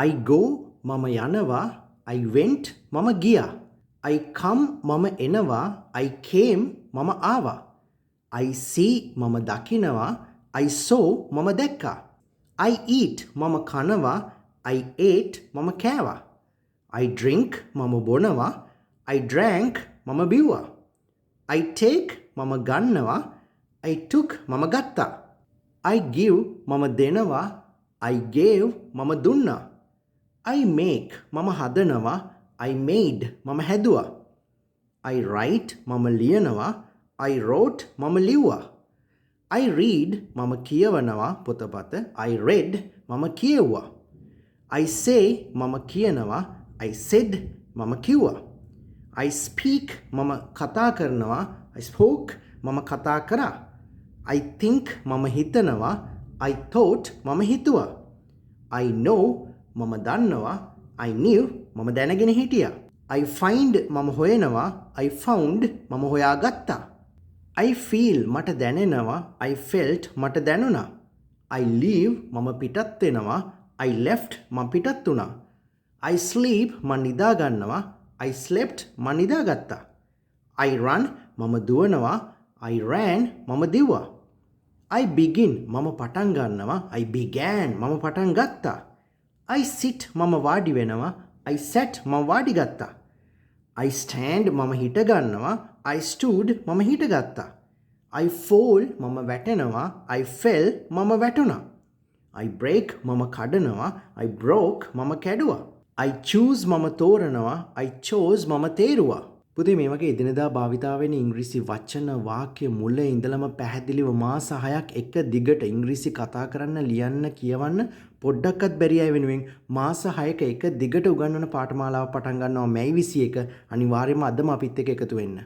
I go මම යනවා. I went මම ගියා. I come මම එනවා. I came මම ආවා. I see මම දකිනවා. I saw මම දැක්කා. I eat මම කනවා. I ate මම කෑවා. I drink මම බොනවා. I drank මම බිව්වා. I take මම ගන්නවා. I took මම ගත්තා. I give මම දෙනවා. I gave මම දුන්නා. I make මම හදනවා. I made මම හැදුවා. I write මම ලියනවා. I wrote මම ලිව්වා. I read මම කියවනවා පොතපත. I read මම කියෙව්වා. I say මම කියනවා. I said මම කිව්වා. I speak මම කතා කරනවා. I spoke මම කතා කරා. I think මම හිතනවා. I thought මම හිතුවා. I know මම දන්නවා. I knew මම දැනගෙන හිටියා. I find මම හොයනවා. I found මම හොයාගත්තා. I feel මට දැනෙනවා. I felt මට දැනුණා. I leave මම පිටත් වෙනවා. I left මම පිටත් වුණා. I sleep මම නිදා ගන්නවා. I slept මම නිදාගත්තා. I run මම දුවනවා. I ran මම දිව්වා. I begin මම පටන් ගන්නවා. I began මම පටන් ගත්තා. I sit මම වාඩි වෙනවා. I sat මම වාඩි ගත්තා. I stand මම හිට ගන්නවා. I stood මම හිට ගත්තා. I fall මම වැටෙනවා. I fell මම වැටුණා. I break මම කඩනවා. I broke මම කැඩුවා. I choose මම තෝරනවා. I chose මම තේරුවා. පුතේ මේ වගේ එදිනෙදා භාවිතා වෙන ඉංග්‍රීසි වචන වාක්‍ය මුල ඉඳලම පැහැදිලිව මාස 6ක් එක දිගට ඉංග්‍රීසි කතා කරන්න ලියන්න කියවන්න පොඩ්ඩක්වත් බැරි අය වෙනුවෙන් මාස 6ක එක දිගට උගන්වන පාඨමාලාව පටන් ගන්නවා මැයි 21. අනිවාර්යයෙන්ම අදම අපිත් එක්ක එකතු වෙන්න.